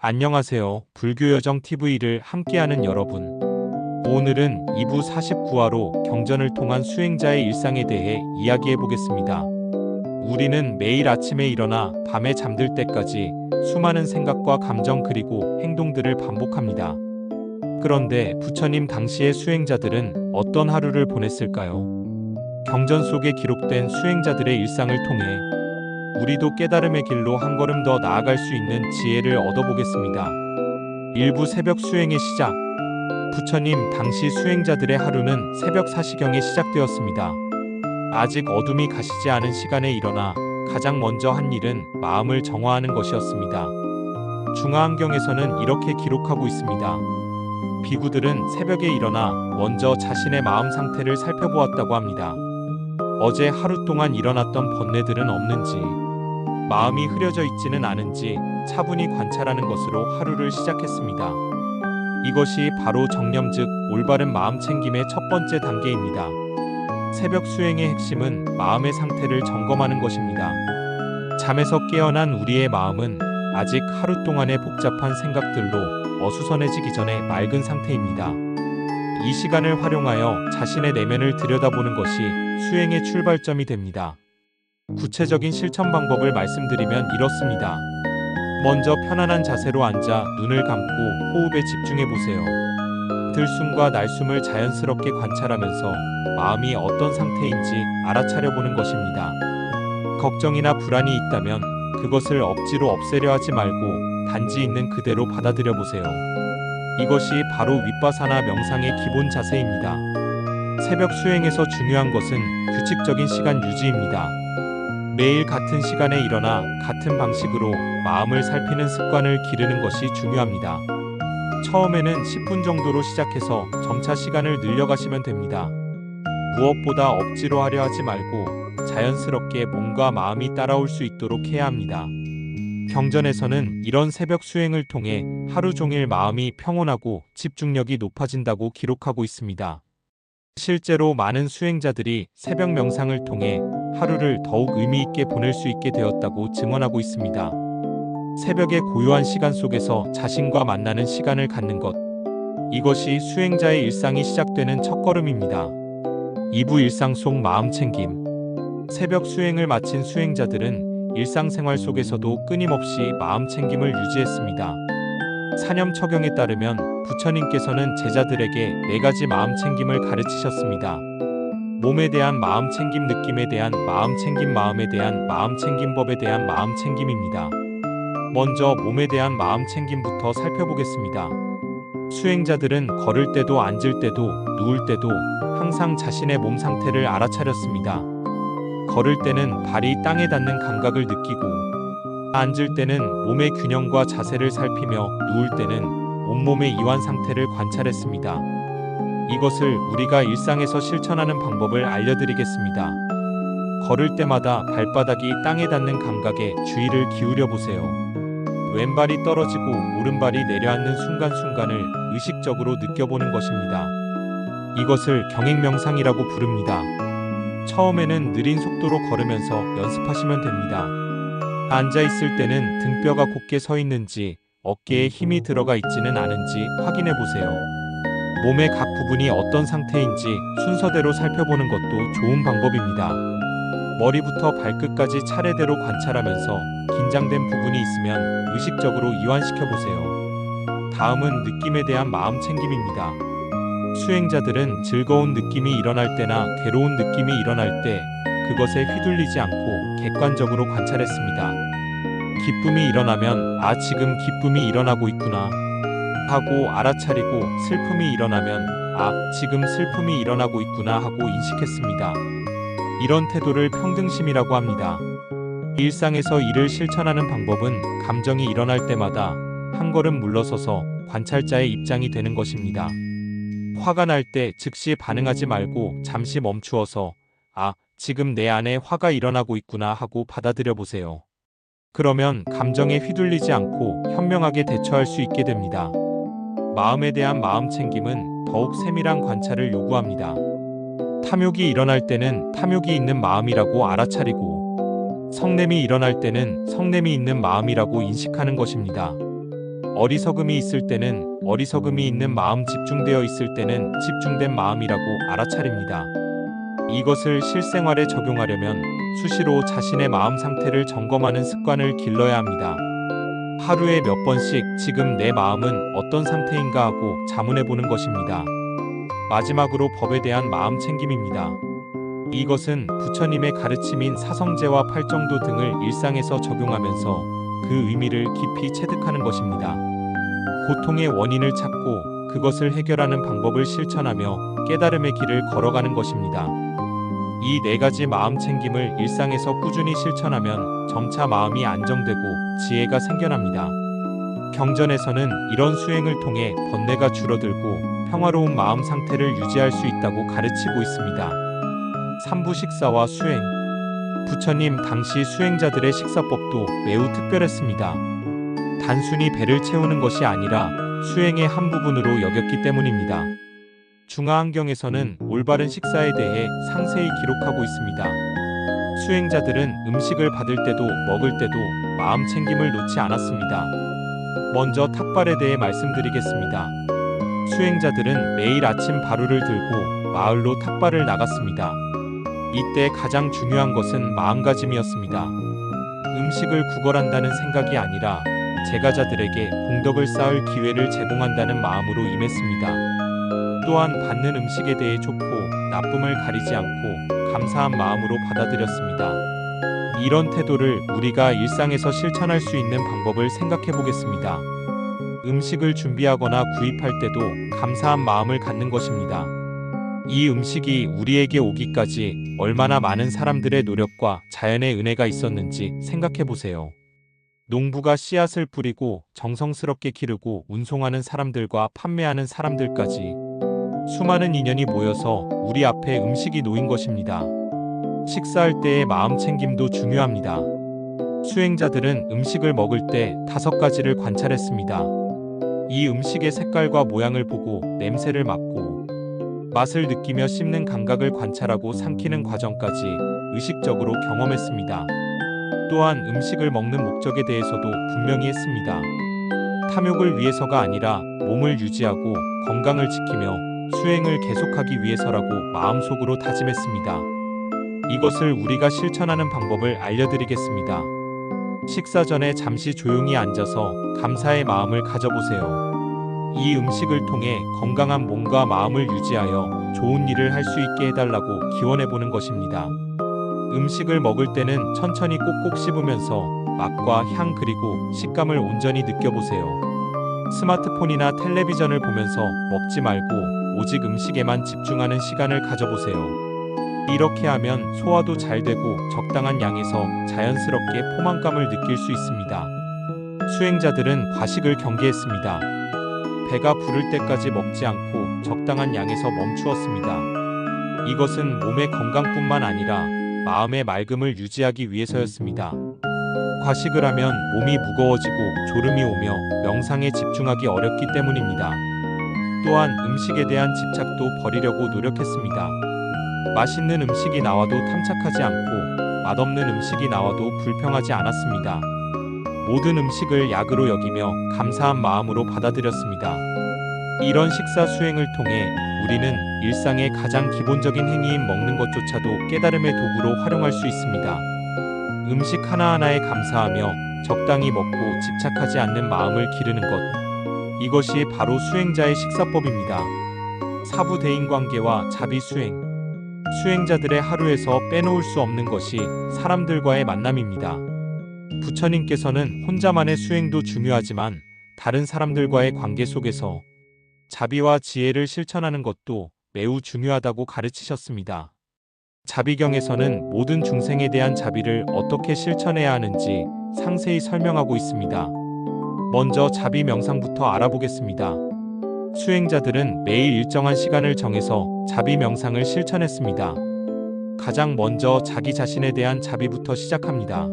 안녕하세요. 불교여정TV를 함께하는 여러분. 오늘은 2부 49화로 경전을 통한 수행자의 일상에 대해 이야기해 보겠습니다. 우리는 매일 아침에 일어나 밤에 잠들 때까지 수많은 생각과 감정 그리고 행동들을 반복합니다. 그런데 부처님 당시의 수행자들은 어떤 하루를 보냈을까요? 경전 속에 기록된 수행자들의 일상을 통해 우리도 깨달음의 길로 한 걸음 더 나아갈 수 있는 지혜를 얻어보겠습니다. 일부 새벽 수행의 시작. 부처님 당시 수행자들의 하루는 새벽 4시경에 시작되었습니다. 아직 어둠이 가시지 않은 시간에 일어나 가장 먼저 한 일은 마음을 정화하는 것이었습니다. 중화안경에서는 이렇게 기록하고 있습니다. 비구들은 새벽에 일어나 먼저 자신의 마음 상태를 살펴보았다고 합니다. 어제 하루 동안 일어났던 번뇌들은 없는지, 마음이 흐려져 있지는 않은지 차분히 관찰하는 것으로 하루를 시작했습니다. 이것이 바로 정념 즉 올바른 마음 챙김의 첫 번째 단계입니다. 새벽 수행의 핵심은 마음의 상태를 점검하는 것입니다. 잠에서 깨어난 우리의 마음은 아직 하루 동안의 복잡한 생각들로 어수선해지기 전에 맑은 상태입니다. 이 시간을 활용하여 자신의 내면을 들여다보는 것이 수행의 출발점이 됩니다. 구체적인 실천 방법을 말씀드리면 이렇습니다. 먼저 편안한 자세로 앉아 눈을 감고 호흡에 집중해 보세요. 들숨과 날숨을 자연스럽게 관찰하면서 마음이 어떤 상태인지 알아차려 보는 것입니다. 걱정이나 불안이 있다면 그것을 억지로 없애려 하지 말고 단지 있는 그대로 받아들여 보세요. 이것이 바로 윗바사나 명상의 기본 자세입니다. 새벽 수행에서 중요한 것은 규칙적인 시간 유지입니다. 매일 같은 시간에 일어나 같은 방식으로 마음을 살피는 습관을 기르는 것이 중요합니다. 처음에는 10분 정도로 시작해서 점차 시간을 늘려가시면 됩니다. 무엇보다 억지로 하려 하지 말고 자연스럽게 몸과 마음이 따라올 수 있도록 해야 합니다. 경전에서는 이런 새벽 수행을 통해 하루 종일 마음이 평온하고 집중력이 높아진다고 기록하고 있습니다. 실제로 많은 수행자들이 새벽 명상을 통해 하루를 더욱 의미 있게 보낼 수 있게 되었다고 증언하고 있습니다. 새벽의 고요한 시간 속에서 자신과 만나는 시간을 갖는 것. 이것이 수행자의 일상이 시작되는 첫걸음입니다. 2부 일상 속 마음 챙김. 새벽 수행을 마친 수행자들은 일상생활 속에서도 끊임없이 마음 챙김을 유지했습니다. 사념처경에 따르면 부처님께서는 제자들에게 4가지 마음 챙김을 가르치셨습니다. 몸에 대한 마음 챙김, 느낌에 대한 마음 챙김, 마음에 대한 마음 챙김, 법에 대한 마음 챙김입니다. 먼저 몸에 대한 마음 챙김부터 살펴보겠습니다. 수행자들은 걸을 때도 앉을 때도 누울 때도 항상 자신의 몸 상태를 알아차렸습니다. 걸을 때는 발이 땅에 닿는 감각을 느끼고, 앉을 때는 몸의 균형과 자세를 살피며 누울 때는 온몸의 이완 상태를 관찰했습니다. 이것을 우리가 일상에서 실천하는 방법을 알려드리겠습니다. 걸을 때마다 발바닥이 땅에 닿는 감각에 주의를 기울여 보세요. 왼발이 떨어지고 오른발이 내려앉는 순간순간을 의식적으로 느껴보는 것입니다. 이것을 경행명상이라고 부릅니다. 처음에는 느린 속도로 걸으면서 연습하시면 됩니다. 앉아있을 때는 등뼈가 곧게 서 있는지 어깨에 힘이 들어가 있지는 않은지 확인해 보세요. 몸의 각 부분이 어떤 상태인지 순서대로 살펴보는 것도 좋은 방법입니다. 머리부터 발끝까지 차례대로 관찰하면서 긴장된 부분이 있으면 의식적으로 이완시켜 보세요. 다음은 느낌에 대한 마음 챙김입니다. 수행자들은 즐거운 느낌이 일어날 때나 괴로운 느낌이 일어날 때 그것에 휘둘리지 않고 객관적으로 관찰했습니다. 기쁨이 일어나면 지금 기쁨이 일어나고 있구나 하고 알아차리고, 슬픔이 일어나면 지금 슬픔이 일어나고 있구나 하고 인식했습니다. 이런 태도를 평등심이라고 합니다. 일상에서 이를 실천하는 방법은 감정이 일어날 때마다 한 걸음 물러서서 관찰자의 입장이 되는 것입니다. 화가 날 때 즉시 반응하지 말고 잠시 멈추어서 지금 내 안에 화가 일어나고 있구나 하고 받아들여 보세요. 그러면 감정에 휘둘리지 않고 현명하게 대처할 수 있게 됩니다. 마음에 대한 마음 챙김은 더욱 세밀한 관찰을 요구합니다. 탐욕이 일어날 때는 탐욕이 있는 마음이라고 알아차리고, 성냄이 일어날 때는 성냄이 있는 마음이라고 인식하는 것입니다. 어리석음이 있을 때는 어리석음이 있는 마음, 집중되어 있을 때는 집중된 마음이라고 알아차립니다. 이것을 실생활에 적용하려면 수시로 자신의 마음 상태를 점검하는 습관을 길러야 합니다. 하루에 몇 번씩 지금 내 마음은 어떤 상태인가 하고 자문해 보는 것입니다. 마지막으로 법에 대한 마음 챙김입니다. 이것은 부처님의 가르침인 사성제와 팔정도 등을 일상에서 적용하면서 그 의미를 깊이 체득하는 것입니다. 고통의 원인을 찾고 그것을 해결하는 방법을 실천하며 깨달음의 길을 걸어가는 것입니다. 이 네 가지 마음 챙김을 일상에서 꾸준히 실천하면 점차 마음이 안정되고 지혜가 생겨납니다. 경전에서는 이런 수행을 통해 번뇌가 줄어들고 평화로운 마음 상태를 유지할 수 있다고 가르치고 있습니다. 3부 식사와 수행. 부처님 당시 수행자들의 식사법도 매우 특별했습니다. 단순히 배를 채우는 것이 아니라 수행의 한 부분으로 여겼기 때문입니다. 중화안경에서는 올바른 식사에 대해 상세히 기록하고 있습니다. 수행자들은 음식을 받을 때도 먹을 때도 마음 챙김을 놓지 않았습니다. 먼저 탁발에 대해 말씀드리겠습니다. 수행자들은 매일 아침 바루를 들고 마을로 탁발을 나갔습니다. 이때 가장 중요한 것은 마음가짐이었습니다. 음식을 구걸한다는 생각이 아니라 제가자들에게 공덕을 쌓을 기회를 제공한다는 마음으로 임했습니다. 또한 받는 음식에 대해 좋고 나쁨을 가리지 않고 감사한 마음으로 받아들였습니다. 이런 태도를 우리가 일상에서 실천할 수 있는 방법을 생각해 보겠습니다. 음식을 준비하거나 구입할 때도 감사한 마음을 갖는 것입니다. 이 음식이 우리에게 오기까지 얼마나 많은 사람들의 노력과 자연의 은혜가 있었는지 생각해 보세요. 농부가 씨앗을 뿌리고 정성스럽게 기르고 운송하는 사람들과 판매하는 사람들까지 수많은 인연이 모여서 우리 앞에 음식이 놓인 것입니다. 식사할 때의 마음 챙김도 중요합니다. 수행자들은 음식을 먹을 때 5가지를 관찰했습니다. 이 음식의 색깔과 모양을 보고 냄새를 맡고 맛을 느끼며 씹는 감각을 관찰하고 삼키는 과정까지 의식적으로 경험했습니다. 또한 음식을 먹는 목적에 대해서도 분명히 했습니다. 탐욕을 위해서가 아니라 몸을 유지하고 건강을 지키며 수행을 계속하기 위해서라고 마음속으로 다짐했습니다. 이것을 우리가 실천하는 방법을 알려드리겠습니다. 식사 전에 잠시 조용히 앉아서 감사의 마음을 가져보세요. 이 음식을 통해 건강한 몸과 마음을 유지하여 좋은 일을 할 수 있게 해달라고 기원해보는 것입니다. 음식을 먹을 때는 천천히 꼭꼭 씹으면서 맛과 향 그리고 식감을 온전히 느껴보세요. 스마트폰이나 텔레비전을 보면서 먹지 말고 오직 음식에만 집중하는 시간을 가져보세요. 이렇게 하면 소화도 잘 되고 적당한 양에서 자연스럽게 포만감을 느낄 수 있습니다. 수행자들은 과식을 경계했습니다. 배가 부를 때까지 먹지 않고 적당한 양에서 멈추었습니다. 이것은 몸의 건강뿐만 아니라 마음의 맑음을 유지하기 위해서였습니다. 과식을 하면 몸이 무거워지고 졸음이 오며 명상에 집중하기 어렵기 때문입니다. 또한 음식에 대한 집착도 버리려고 노력했습니다. 맛있는 음식이 나와도 탐착하지 않고 맛없는 음식이 나와도 불평하지 않았습니다. 모든 음식을 약으로 여기며 감사한 마음으로 받아들였습니다. 이런 식사 수행을 통해 우리는 일상의 가장 기본적인 행위인 먹는 것조차도 깨달음의 도구로 활용할 수 있습니다. 음식 하나하나에 감사하며 적당히 먹고 집착하지 않는 마음을 기르는 것. 이것이 바로 수행자의 식사법입니다. 사부 대인관계와 자비 수행. 수행자들의 하루에서 빼놓을 수 없는 것이 사람들과의 만남입니다. 부처님께서는 혼자만의 수행도 중요하지만 다른 사람들과의 관계 속에서 자비와 지혜를 실천하는 것도 매우 중요하다고 가르치셨습니다. 자비경에서는 모든 중생에 대한 자비를 어떻게 실천해야 하는지 상세히 설명하고 있습니다. 먼저 자비 명상부터 알아보겠습니다. 수행자들은 매일 일정한 시간을 정해서 자비 명상을 실천했습니다. 가장 먼저 자기 자신에 대한 자비부터 시작합니다.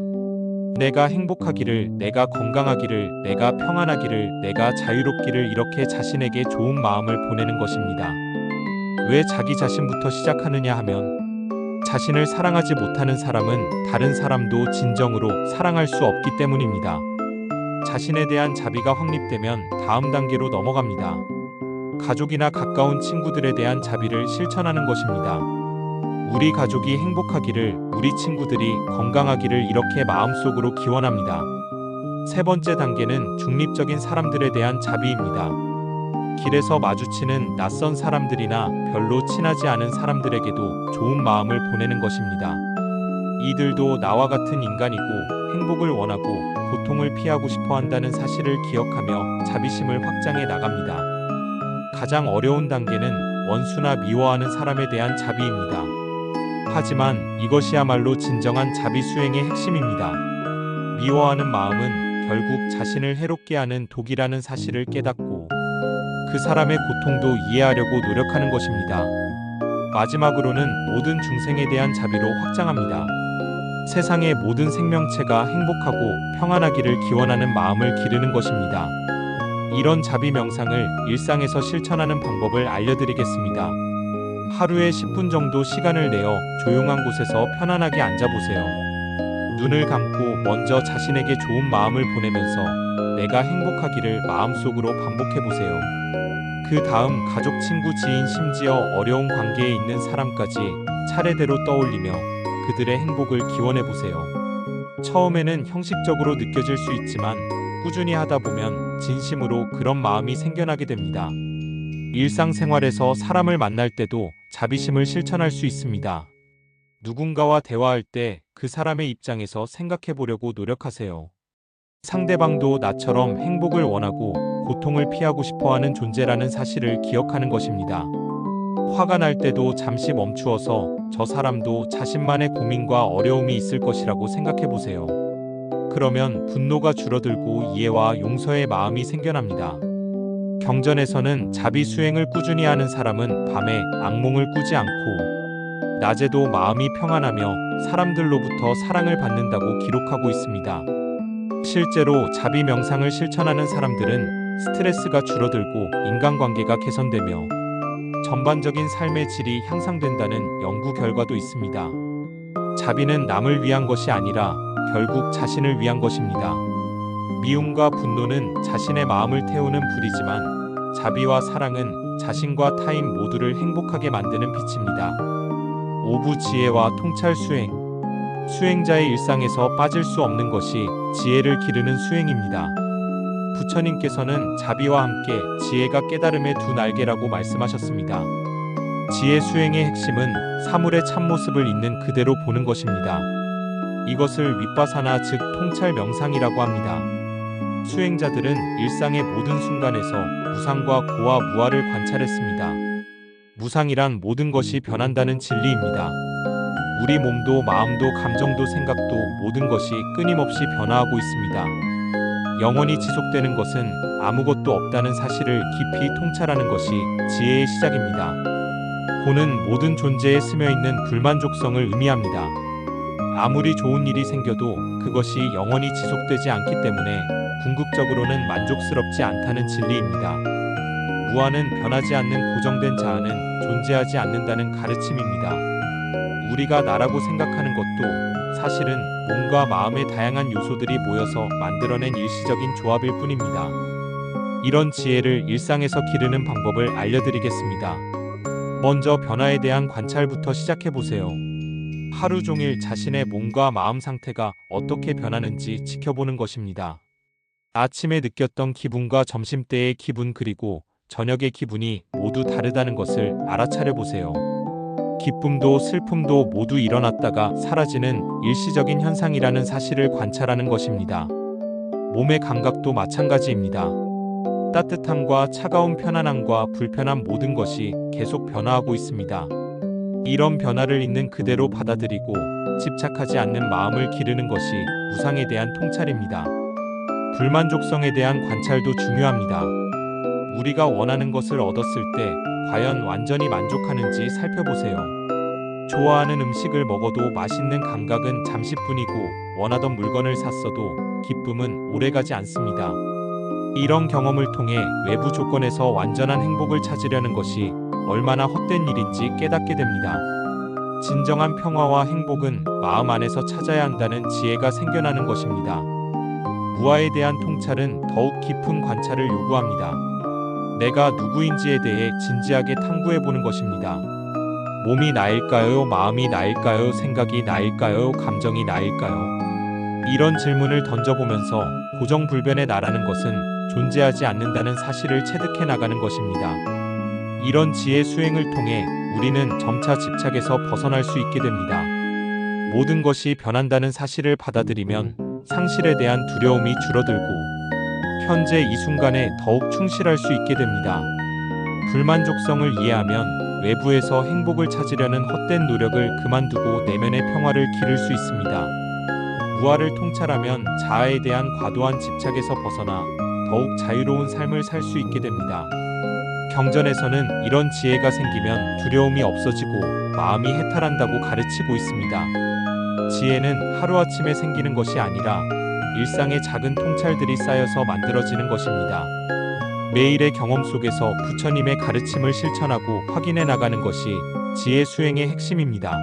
내가 행복하기를, 내가 건강하기를, 내가 평안하기를, 내가 자유롭기를 이렇게 자신에게 좋은 마음을 보내는 것입니다. 왜 자기 자신부터 시작하느냐 하면 자신을 사랑하지 못하는 사람은 다른 사람도 진정으로 사랑할 수 없기 때문입니다. 자신에 대한 자비가 확립되면 다음 단계로 넘어갑니다. 가족이나 가까운 친구들에 대한 자비를 실천하는 것입니다. 우리 가족이 행복하기를, 우리 친구들이 건강하기를 이렇게 마음속으로 기원합니다. 세 번째 단계는 중립적인 사람들에 대한 자비입니다. 길에서 마주치는 낯선 사람들이나 별로 친하지 않은 사람들에게도 좋은 마음을 보내는 것입니다. 이들도 나와 같은 인간이고 행복을 원하고 고통을 피하고 싶어 한다는 사실을 기억하며 자비심을 확장해 나갑니다. 가장 어려운 단계는 원수나 미워하는 사람에 대한 자비입니다. 하지만 이것이야말로 진정한 자비 수행의 핵심입니다. 미워하는 마음은 결국 자신을 해롭게 하는 독이라는 사실을 깨닫고 그 사람의 고통도 이해하려고 노력하는 것입니다. 마지막으로는 모든 중생에 대한 자비로 확장합니다. 세상의 모든 생명체가 행복하고 평안하기를 기원하는 마음을 기르는 것입니다. 이런 자비 명상을 일상에서 실천하는 방법을 알려드리겠습니다. 하루에 10분 정도 시간을 내어 조용한 곳에서 편안하게 앉아보세요. 눈을 감고 먼저 자신에게 좋은 마음을 보내면서 내가 행복하기를 마음속으로 반복해보세요. 그 다음 가족, 친구, 지인, 심지어 어려운 관계에 있는 사람까지 차례대로 떠올리며 그들의 행복을 기원해보세요. 처음에는 형식적으로 느껴질 수 있지만 꾸준히 하다 보면 진심으로 그런 마음이 생겨나게 됩니다. 일상생활에서 사람을 만날 때도 자비심을 실천할 수 있습니다. 누군가와 대화할 때 그 사람의 입장에서 생각해 보려고 노력하세요. 상대방도 나처럼 행복을 원하고 고통을 피하고 싶어 하는 존재라는 사실을 기억하는 것입니다. 화가 날 때도 잠시 멈추어서 저 사람도 자신만의 고민과 어려움이 있을 것이라고 생각해 보세요. 그러면 분노가 줄어들고 이해와 용서의 마음이 생겨납니다. 경전에서는 자비 수행을 꾸준히 하는 사람은 밤에 악몽을 꾸지 않고 낮에도 마음이 평안하며 사람들로부터 사랑을 받는다고 기록하고 있습니다. 실제로 자비 명상을 실천하는 사람들은 스트레스가 줄어들고 인간관계가 개선되며 전반적인 삶의 질이 향상된다는 연구 결과도 있습니다. 자비는 남을 위한 것이 아니라 결국 자신을 위한 것입니다. 미움과 분노는 자신의 마음을 태우는 불이지만 자비와 사랑은 자신과 타인 모두를 행복하게 만드는 빛입니다. 오부 지혜와 통찰 수행. 수행자의 일상에서 빠질 수 없는 것이 지혜를 기르는 수행입니다. 부처님께서는 자비와 함께 지혜가 깨달음의 두 날개라고 말씀하셨습니다. 지혜 수행의 핵심은 사물의 참모습을 있는 그대로 보는 것입니다. 이것을 윗바사나 즉 통찰 명상이라고 합니다. 수행자들은 일상의 모든 순간에서 무상과 고와 무아를 관찰했습니다. 무상이란 모든 것이 변한다는 진리입니다. 우리 몸도 마음도 감정도 생각도 모든 것이 끊임없이 변화하고 있습니다. 영원히 지속되는 것은 아무것도 없다는 사실을 깊이 통찰하는 것이 지혜의 시작입니다. 고는 모든 존재에 스며있는 불만족성을 의미합니다. 아무리 좋은 일이 생겨도 그것이 영원히 지속되지 않기 때문에 궁극적으로는 만족스럽지 않다는 진리입니다. 무아는 변하지 않는 고정된 자아는 존재하지 않는다는 가르침입니다. 우리가 나라고 생각하는 것도 사실은 몸과 마음의 다양한 요소들이 모여서 만들어낸 일시적인 조합일 뿐입니다. 이런 지혜를 일상에서 기르는 방법을 알려드리겠습니다. 먼저 변화에 대한 관찰부터 시작해보세요. 하루 종일 자신의 몸과 마음 상태가 어떻게 변하는지 지켜보는 것입니다. 아침에 느꼈던 기분과 점심때의 기분 그리고 저녁의 기분이 모두 다르다는 것을 알아차려 보세요. 기쁨도 슬픔도 모두 일어났다가 사라지는 일시적인 현상이라는 사실을 관찰하는 것입니다. 몸의 감각도 마찬가지입니다. 따뜻함과 차가운 편안함과 불편한 모든 것이 계속 변화하고 있습니다. 이런 변화를 있는 그대로 받아들이고 집착하지 않는 마음을 기르는 것이 무상에 대한 통찰입니다. 불만족성에 대한 관찰도 중요합니다. 우리가 원하는 것을 얻었을 때 과연 완전히 만족하는지 살펴보세요. 좋아하는 음식을 먹어도 맛있는 감각은 잠시뿐이고 원하던 물건을 샀어도 기쁨은 오래가지 않습니다. 이런 경험을 통해 외부 조건에서 완전한 행복을 찾으려는 것이 얼마나 헛된 일인지 깨닫게 됩니다. 진정한 평화와 행복은 마음 안에서 찾아야 한다는 지혜가 생겨나는 것입니다. 무아에 대한 통찰은 더욱 깊은 관찰을 요구합니다. 내가 누구인지에 대해 진지하게 탐구해보는 것입니다. 몸이 나일까요? 마음이 나일까요? 생각이 나일까요? 감정이 나일까요? 이런 질문을 던져보면서 고정불변의 나라는 것은 존재하지 않는다는 사실을 체득해 나가는 것입니다. 이런 지혜 수행을 통해 우리는 점차 집착에서 벗어날 수 있게 됩니다. 모든 것이 변한다는 사실을 받아들이면 상실에 대한 두려움이 줄어들고 현재 이 순간에 더욱 충실할 수 있게 됩니다. 불만족성을 이해하면 외부에서 행복을 찾으려는 헛된 노력을 그만두고 내면의 평화를 기를 수 있습니다. 무아를 통찰하면 자아에 대한 과도한 집착에서 벗어나 더욱 자유로운 삶을 살 수 있게 됩니다. 경전에서는 이런 지혜가 생기면 두려움이 없어지고 마음이 해탈한다고 가르치고 있습니다. 지혜는 하루아침에 생기는 것이 아니라 일상의 작은 통찰들이 쌓여서 만들어지는 것입니다. 매일의 경험 속에서 부처님의 가르침을 실천하고 확인해 나가는 것이 지혜 수행의 핵심입니다.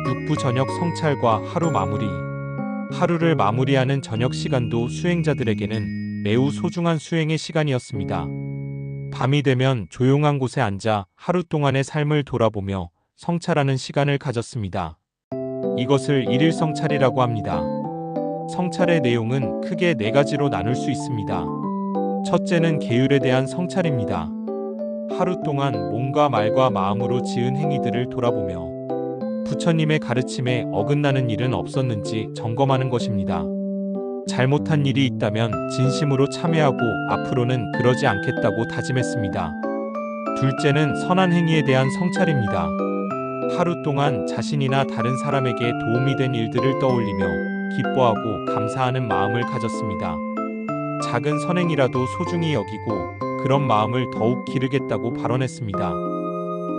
육부 저녁 성찰과 하루 마무리. 하루를 마무리하는 저녁 시간도 수행자들에게는 매우 소중한 수행의 시간이었습니다. 밤이 되면 조용한 곳에 앉아 하루 동안의 삶을 돌아보며 성찰하는 시간을 가졌습니다. 이것을 일일 성찰이라고 합니다. 성찰의 내용은 크게 4가지로 나눌 수 있습니다. 첫째는 계율에 대한 성찰입니다. 하루 동안 몸과 말과 마음으로 지은 행위들을 돌아보며 부처님의 가르침에 어긋나는 일은 없었는지 점검하는 것입니다. 잘못한 일이 있다면 진심으로 참회하고 앞으로는 그러지 않겠다고 다짐했습니다. 둘째는 선한 행위에 대한 성찰입니다. 하루 동안 자신이나 다른 사람에게 도움이 된 일들을 떠올리며 기뻐하고 감사하는 마음을 가졌습니다. 작은 선행이라도 소중히 여기고 그런 마음을 더욱 기르겠다고 발언했습니다.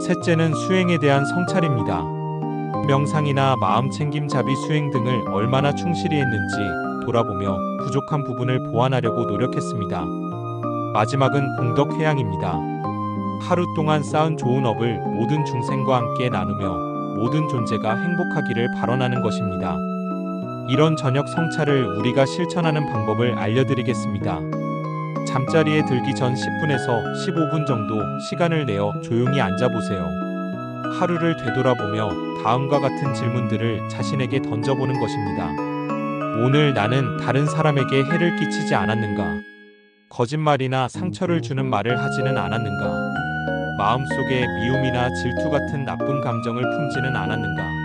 셋째는 수행에 대한 성찰입니다. 명상이나 마음 챙김 자비 수행 등을 얼마나 충실히 했는지 돌아보며 부족한 부분을 보완하려고 노력했습니다. 마지막은功德 회양입니다. 하루 동안 쌓은 좋은 업을 모든 중생과 함께 나누며 모든 존재가 행복하기를 발언하는 것입니다. 이런 저녁 성찰을 우리가 실천하는 방법을 알려드리겠습니다. 잠자리에 들기 전 10분에서 15분 정도 시간을 내어 조용히 앉아보세요. 하루를 되돌아보며 다음과 같은 질문들을 자신에게 던져보는 것입니다. 오늘 나는 다른 사람에게 해를 끼치지 않았는가? 거짓말이나 상처를 주는 말을 하지는 않았는가? 마음속에 미움이나 질투 같은 나쁜 감정을 품지는 않았는가?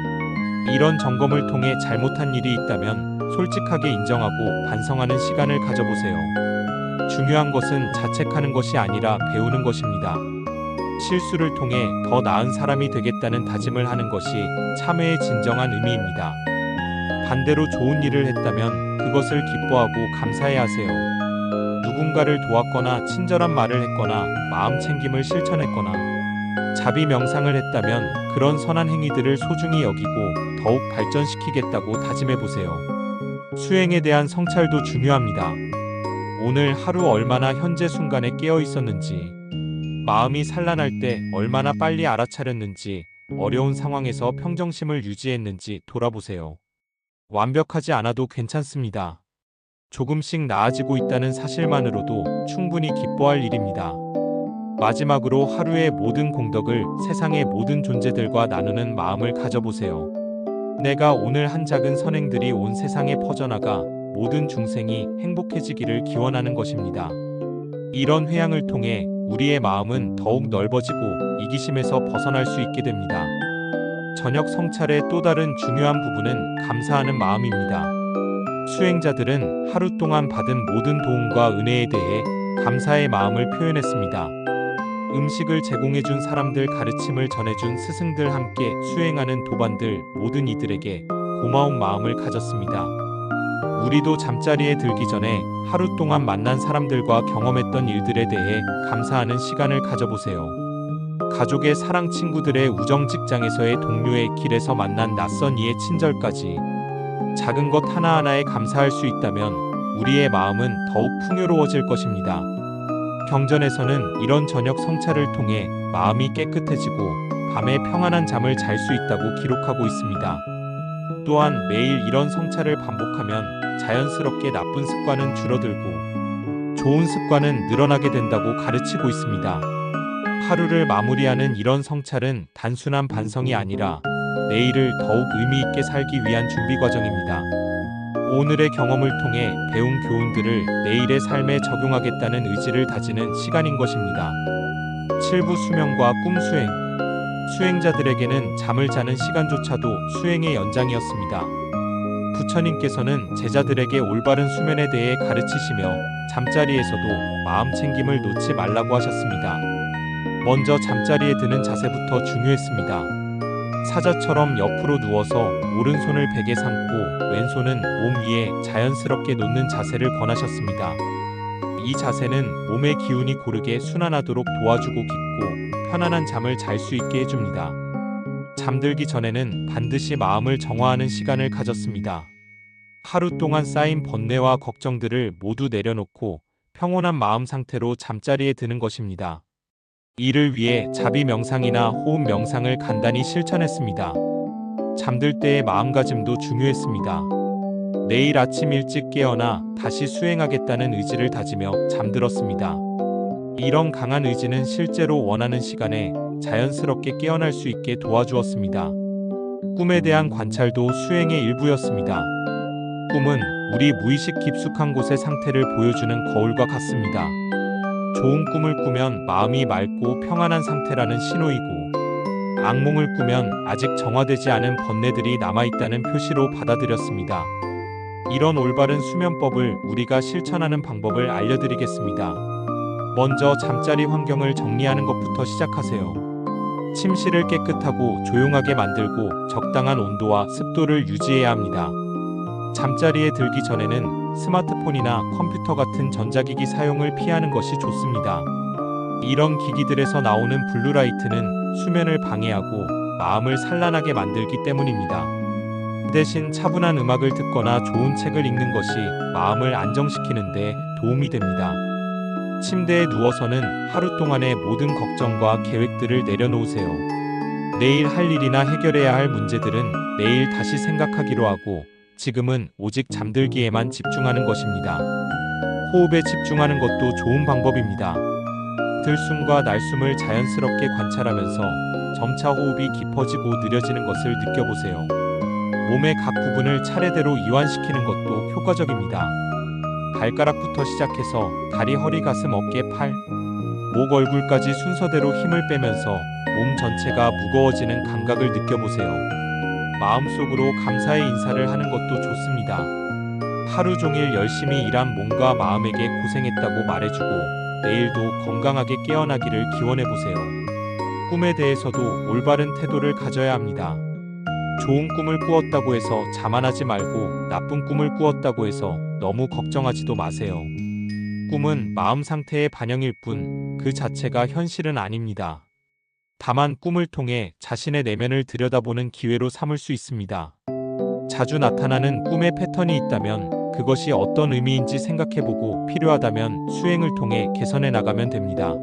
이런 점검을 통해 잘못한 일이 있다면 솔직하게 인정하고 반성하는 시간을 가져보세요. 중요한 것은 자책하는 것이 아니라 배우는 것입니다. 실수를 통해 더 나은 사람이 되겠다는 다짐을 하는 것이 참회의 진정한 의미입니다. 반대로 좋은 일을 했다면 그것을 기뻐하고 감사해야 하세요. 누군가를 도왔거나 친절한 말을 했거나 마음 챙김을 실천했거나 자비 명상을 했다면 그런 선한 행위들을 소중히 여기고 더욱 발전시키겠다고 다짐해보세요. 수행에 대한 성찰도 중요합니다. 오늘 하루 얼마나 현재 순간에 깨어 있었는지, 마음이 산란할 때 얼마나 빨리 알아차렸는지, 어려운 상황에서 평정심을 유지했는지 돌아보세요. 완벽하지 않아도 괜찮습니다. 조금씩 나아지고 있다는 사실만으로도 충분히 기뻐할 일입니다. 마지막으로 하루의 모든 공덕을 세상의 모든 존재들과 나누는 마음을 가져보세요. 내가 오늘 한 작은 선행들이 온 세상에 퍼져나가 모든 중생이 행복해지기를 기원하는 것입니다. 이런 회양을 통해 우리의 마음은 더욱 넓어지고 이기심에서 벗어날 수 있게 됩니다. 저녁 성찰의 또 다른 중요한 부분은 감사하는 마음입니다. 수행자들은 하루 동안 받은 모든 도움과 은혜에 대해 감사의 마음을 표현했습니다. 음식을 제공해준 사람들, 가르침을 전해준 스승들, 함께 수행하는 도반들, 모든 이들에게 고마운 마음을 가졌습니다. 우리도 잠자리에 들기 전에 하루 동안 만난 사람들과 경험했던 일들에 대해 감사하는 시간을 가져보세요. 가족의 사랑, 친구들의 우정, 직장에서의 동료의, 길에서 만난 낯선 이의 친절까지 작은 것 하나하나에 감사할 수 있다면 우리의 마음은 더욱 풍요로워질 것입니다. 경전에서는 이런 저녁 성찰을 통해 마음이 깨끗해지고 밤에 평안한 잠을 잘 수 있다고 기록하고 있습니다. 또한 매일 이런 성찰을 반복하면 자연스럽게 나쁜 습관은 줄어들고 좋은 습관은 늘어나게 된다고 가르치고 있습니다. 하루를 마무리하는 이런 성찰은 단순한 반성이 아니라 내일을 더욱 의미 있게 살기 위한 준비 과정입니다. 오늘의 경험을 통해 배운 교훈들을 내일의 삶에 적용하겠다는 의지를 다지는 시간인 것입니다. 7부 수면과 꿈 수행. 수행자들에게는 잠을 자는 시간조차도 수행의 연장이었습니다. 부처님께서는 제자들에게 올바른 수면에 대해 가르치시며 잠자리에서도 마음 챙김을 놓지 말라고 하셨습니다. 먼저 잠자리에 드는 자세부터 중요했습니다. 사자처럼 옆으로 누워서 오른손을 베개 삼고 왼손은 몸 위에 자연스럽게 놓는 자세를 권하셨습니다. 이 자세는 몸의 기운이 고르게 순환하도록 도와주고 깊고 편안한 잠을 잘 수 있게 해줍니다. 잠들기 전에는 반드시 마음을 정화하는 시간을 가졌습니다. 하루 동안 쌓인 번뇌와 걱정들을 모두 내려놓고 평온한 마음 상태로 잠자리에 드는 것입니다. 이를 위해 자비 명상이나 호흡 명상을 간단히 실천했습니다. 잠들 때의 마음가짐도 중요했습니다. 내일 아침 일찍 깨어나 다시 수행하겠다는 의지를 다지며 잠들었습니다. 이런 강한 의지는 실제로 원하는 시간에 자연스럽게 깨어날 수 있게 도와주었습니다. 꿈에 대한 관찰도 수행의 일부였습니다. 꿈은 우리 무의식 깊숙한 곳의 상태를 보여주는 거울과 같습니다. 좋은 꿈을 꾸면 마음이 맑고 평안한 상태라는 신호이고, 악몽을 꾸면 아직 정화되지 않은 번뇌들이 남아있다는 표시로 받아들였습니다. 이런 올바른 수면법을 우리가 실천하는 방법을 알려드리겠습니다. 먼저 잠자리 환경을 정리하는 것부터 시작하세요. 침실을 깨끗하고 조용하게 만들고 적당한 온도와 습도를 유지해야 합니다. 잠자리에 들기 전에는 스마트폰이나 컴퓨터 같은 전자기기 사용을 피하는 것이 좋습니다. 이런 기기들에서 나오는 블루라이트는 수면을 방해하고 마음을 산란하게 만들기 때문입니다. 대신 차분한 음악을 듣거나 좋은 책을 읽는 것이 마음을 안정시키는 데 도움이 됩니다. 침대에 누워서는 하루 동안의 모든 걱정과 계획들을 내려놓으세요. 내일 할 일이나 해결해야 할 문제들은 내일 다시 생각하기로 하고, 지금은 오직 잠들기에만 집중하는 것입니다. 호흡에 집중하는 것도 좋은 방법입니다. 들숨과 날숨을 자연스럽게 관찰하면서 점차 호흡이 깊어지고 느려지는 것을 느껴보세요. 몸의 각 부분을 차례대로 이완시키는 것도 효과적입니다. 발가락부터 시작해서 다리, 허리, 가슴, 어깨, 팔, 목, 얼굴까지 순서대로 힘을 빼면서 몸 전체가 무거워지는 감각을 느껴보세요. 마음속으로 감사의 인사를 하는 것도 좋습니다. 하루 종일 열심히 일한 몸과 마음에게 고생했다고 말해주고 내일도 건강하게 깨어나기를 기원해보세요. 꿈에 대해서도 올바른 태도를 가져야 합니다. 좋은 꿈을 꾸었다고 해서 자만하지 말고 나쁜 꿈을 꾸었다고 해서 너무 걱정하지도 마세요. 꿈은 마음 상태의 반영일 뿐 그 자체가 현실은 아닙니다. 다만 꿈을 통해 자신의 내면을 들여다보는 기회로 삼을 수 있습니다. 자주 나타나는 꿈의 패턴이 있다면 그것이 어떤 의미인지 생각해보고 필요하다면 수행을 통해 개선해 나가면 됩니다.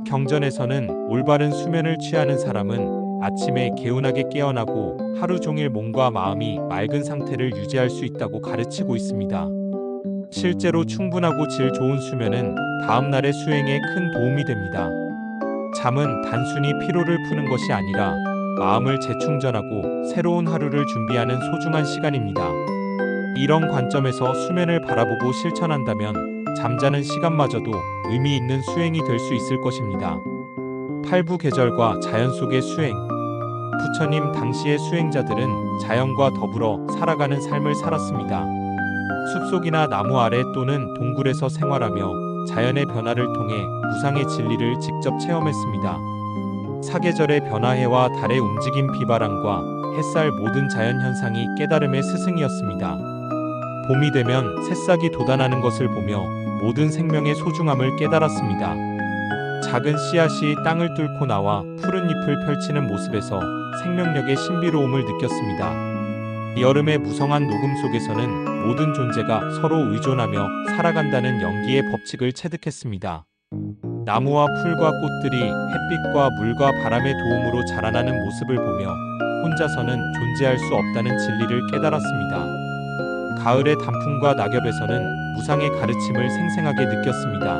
경전에서는 올바른 수면을 취하는 사람은 아침에 개운하게 깨어나고 하루 종일 몸과 마음이 맑은 상태를 유지할 수 있다고 가르치고 있습니다. 실제로 충분하고 질 좋은 수면은 다음날의 수행에 큰 도움이 됩니다. 잠은 단순히 피로를 푸는 것이 아니라 마음을 재충전하고 새로운 하루를 준비하는 소중한 시간입니다. 이런 관점에서 수면을 바라보고 실천한다면 잠자는 시간마저도 의미 있는 수행이 될 수 있을 것입니다. 팔부계절과 자연 속의 수행. 부처님 당시의 수행자들은 자연과 더불어 살아가는 삶을 살았습니다. 숲속이나 나무 아래 또는 동굴에서 생활하며 자연의 변화를 통해 무상의 진리를 직접 체험했습니다. 사계절의 변화해와 달의 움직임, 비바람과 햇살, 모든 자연 현상이 깨달음의 스승이었습니다. 봄이 되면 새싹이 돋아나는 것을 보며 모든 생명의 소중함을 깨달았습니다. 작은 씨앗이 땅을 뚫고 나와 푸른 잎을 펼치는 모습에서 생명력의 신비로움을 느꼈습니다. 여름의 무성한 녹음 속에서는 모든 존재가 서로 의존하며 살아간다는 연기의 법칙을 체득했습니다. 나무와 풀과 꽃들이 햇빛과 물과 바람의 도움으로 자라나는 모습을 보며 혼자서는 존재할 수 없다는 진리를 깨달았습니다. 가을의 단풍과 낙엽에서는 무상의 가르침을 생생하게 느꼈습니다.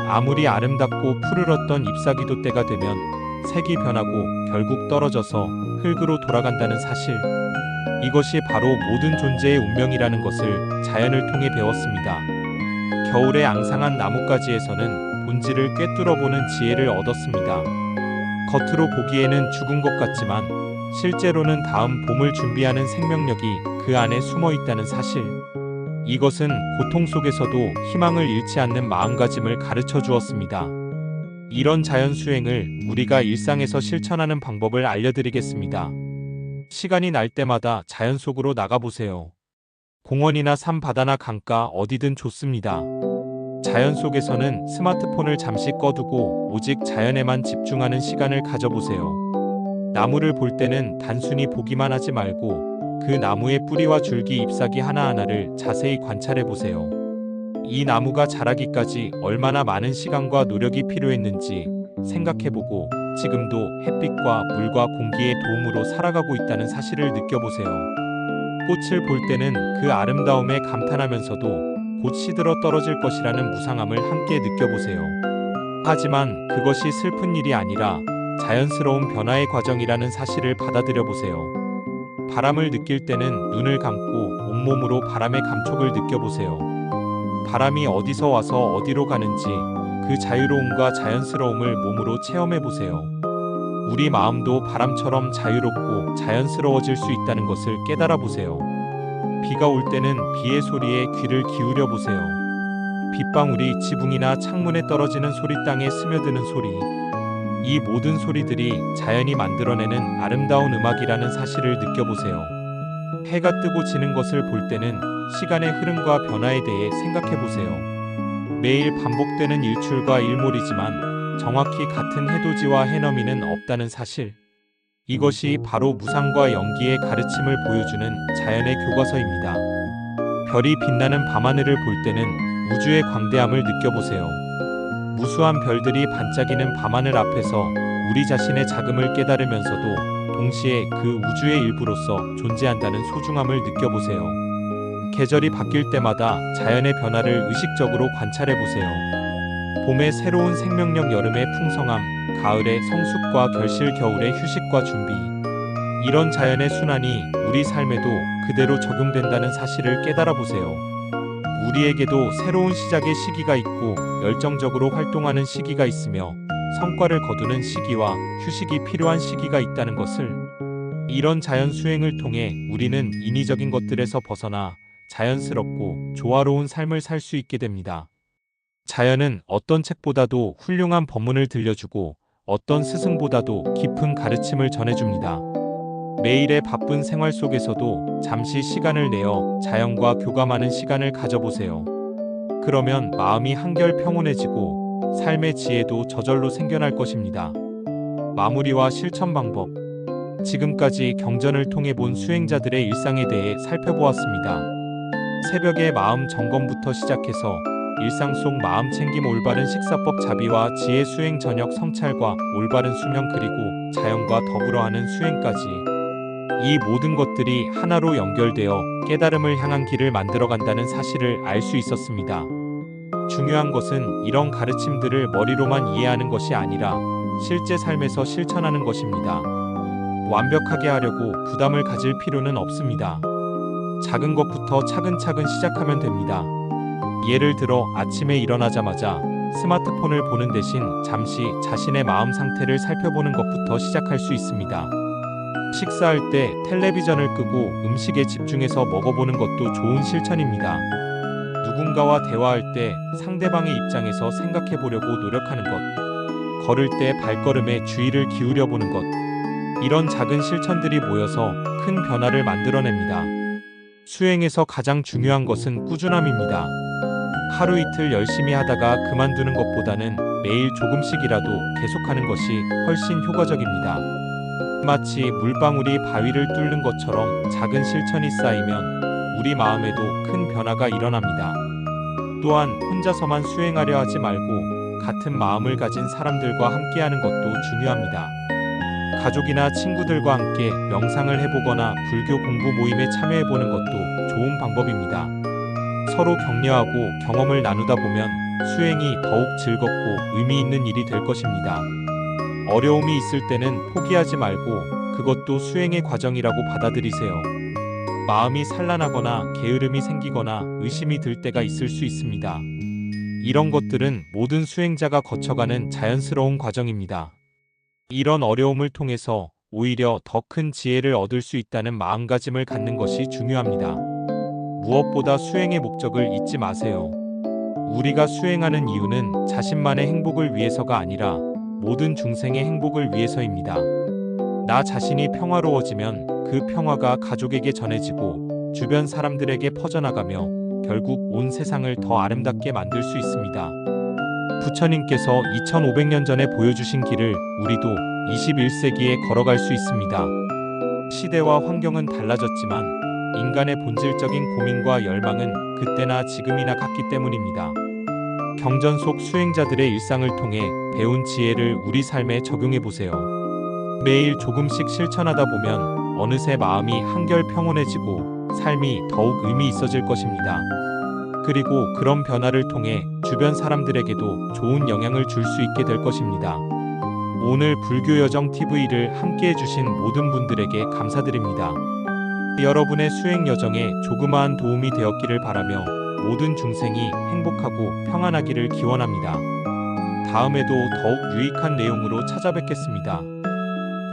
아무리 아름답고 푸르렀던 잎사귀도 때가 되면 색이 변하고 결국 떨어져서 흙으로 돌아간다는 사실. 이것이 바로 모든 존재의 운명이라는 것을 자연을 통해 배웠습니다. 겨울의 앙상한 나뭇가지에서는 본질을 꿰뚫어보는 지혜를 얻었습니다. 겉으로 보기에는 죽은 것 같지만 실제로는 다음 봄을 준비하는 생명력이 그 안에 숨어 있다는 사실. 이것은 고통 속에서도 희망을 잃지 않는 마음가짐을 가르쳐 주었습니다. 이런 자연 수행을 우리가 일상에서 실천하는 방법을 알려드리겠습니다. 시간이 날 때마다 자연 속으로 나가보세요. 공원이나 산, 바다나 강가 어디든 좋습니다. 자연 속에서는 스마트폰을 잠시 꺼두고 오직 자연에만 집중하는 시간을 가져보세요. 나무를 볼 때는 단순히 보기만 하지 말고 그 나무의 뿌리와 줄기, 잎사귀 하나하나를 자세히 관찰해 보세요. 이 나무가 자라기까지 얼마나 많은 시간과 노력이 필요했는지 생각해 보고 지금도 햇빛과 물과 공기의 도움으로 살아가고 있다는 사실을 느껴보세요. 꽃을 볼 때는 그 아름다움에 감탄하면서도 곧 시들어 떨어질 것이라는 무상함을 함께 느껴보세요. 하지만 그것이 슬픈 일이 아니라 자연스러운 변화의 과정이라는 사실을 받아들여 보세요. 바람을 느낄 때는 눈을 감고 온몸으로 바람의 감촉을 느껴보세요. 바람이 어디서 와서 어디로 가는지 그 자유로움과 자연스러움을 몸으로 체험해 보세요. 우리 마음도 바람처럼 자유롭고 자연스러워질 수 있다는 것을 깨달아 보세요. 비가 올 때는 비의 소리에 귀를 기울여 보세요. 빗방울이 지붕이나 창문에 떨어지는 소리, 땅에 스며드는 소리. 이 모든 소리들이 자연이 만들어내는 아름다운 음악이라는 사실을 느껴보세요. 해가 뜨고 지는 것을 볼 때는 시간의 흐름과 변화에 대해 생각해 보세요. 매일 반복되는 일출과 일몰이지만 정확히 같은 해돋이와 해넘이는 없다는 사실. 이것이 바로 무상과 연기의 가르침을 보여주는 자연의 교과서입니다. 별이 빛나는 밤하늘을 볼 때는 우주의 광대함을 느껴보세요. 무수한 별들이 반짝이는 밤하늘 앞에서 우리 자신의 작음을 깨달으면서도 동시에 그 우주의 일부로서 존재한다는 소중함을 느껴보세요. 계절이 바뀔 때마다 자연의 변화를 의식적으로 관찰해보세요. 봄의 새로운 생명력, 여름의 풍성함, 가을의 성숙과 결실, 겨울의 휴식과 준비. 이런 자연의 순환이 우리 삶에도 그대로 적용된다는 사실을 깨달아보세요. 우리에게도 새로운 시작의 시기가 있고 열정적으로 활동하는 시기가 있으며 성과를 거두는 시기와 휴식이 필요한 시기가 있다는 것을. 이런 자연 수행을 통해 우리는 인위적인 것들에서 벗어나 자연스럽고 조화로운 삶을 살 수 있게 됩니다. 자연은 어떤 책보다도 훌륭한 법문을 들려주고 어떤 스승보다도 깊은 가르침을 전해줍니다. 매일의 바쁜 생활 속에서도 잠시 시간을 내어 자연과 교감하는 시간을 가져보세요. 그러면 마음이 한결 평온해지고 삶의 지혜도 저절로 생겨날 것입니다. 마무리와 실천 방법. 지금까지 경전을 통해 본 수행자들의 일상에 대해 살펴보았습니다. 새벽의 마음 점검부터 시작해서 일상 속 마음 챙김, 올바른 식사법, 자비와 지혜, 수행, 저녁 성찰과 올바른 수면, 그리고 자연과 더불어 하는 수행까지. 이 모든 것들이 하나로 연결되어 깨달음을 향한 길을 만들어간다는 사실을 알 수 있었습니다. 중요한 것은 이런 가르침들을 머리로만 이해하는 것이 아니라 실제 삶에서 실천하는 것입니다. 완벽하게 하려고 부담을 가질 필요는 없습니다. 작은 것부터 차근차근 시작하면 됩니다. 예를 들어 아침에 일어나자마자 스마트폰을 보는 대신 잠시 자신의 마음 상태를 살펴보는 것부터 시작할 수 있습니다. 식사할 때 텔레비전을 끄고 음식에 집중해서 먹어보는 것도 좋은 실천입니다. 누군가와 대화할 때 상대방의 입장에서 생각해 보려고 노력하는 것. 걸을 때 발걸음에 주의를 기울여 보는 것. 이런 작은 실천들이 모여서 큰 변화를 만들어냅니다. 수행에서 가장 중요한 것은 꾸준함입니다. 하루 이틀 열심히 하다가 그만두는 것보다는 매일 조금씩이라도 계속하는 것이 훨씬 효과적입니다. 마치 물방울이 바위를 뚫는 것처럼 작은 실천이 쌓이면 우리 마음에도 큰 변화가 일어납니다. 또한 혼자서만 수행하려 하지 말고 같은 마음을 가진 사람들과 함께하는 것도 중요합니다. 가족이나 친구들과 함께 명상을 해보거나 불교 공부 모임에 참여해보는 것도 좋은 방법입니다. 서로 격려하고 경험을 나누다 보면 수행이 더욱 즐겁고 의미 있는 일이 될 것입니다. 어려움이 있을 때는 포기하지 말고 그것도 수행의 과정이라고 받아들이세요. 마음이 산란하거나 게으름이 생기거나 의심이 들 때가 있을 수 있습니다. 이런 것들은 모든 수행자가 거쳐가는 자연스러운 과정입니다. 이런 어려움을 통해서 오히려 더 큰 지혜를 얻을 수 있다는 마음가짐을 갖는 것이 중요합니다. 무엇보다 수행의 목적을 잊지 마세요. 우리가 수행하는 이유는 자신만의 행복을 위해서가 아니라 모든 중생의 행복을 위해서입니다. 나 자신이 평화로워지면 그 평화가 가족에게 전해지고 주변 사람들에게 퍼져나가며 결국 온 세상을 더 아름답게 만들 수 있습니다. 부처님께서 2500년 전에 보여주신 길을 우리도 21세기에 걸어갈 수 있습니다. 시대와 환경은 달라졌지만 인간의 본질적인 고민과 열망은 그때나 지금이나 같기 때문입니다. 경전 속 수행자들의 일상을 통해 배운 지혜를 우리 삶에 적용해 보세요. 매일 조금씩 실천하다 보면 어느새 마음이 한결 평온해지고 삶이 더욱 의미 있어질 것입니다. 그리고 그런 변화를 통해 주변 사람들에게도 좋은 영향을 줄 수 있게 될 것입니다. 오늘 불교여정TV를 함께 해주신 모든 분들에게 감사드립니다. 여러분의 수행 여정에 조그마한 도움이 되었기를 바라며 모든 중생이 행복하고 평안하기를 기원합니다. 다음에도 더욱 유익한 내용으로 찾아뵙겠습니다.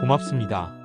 고맙습니다.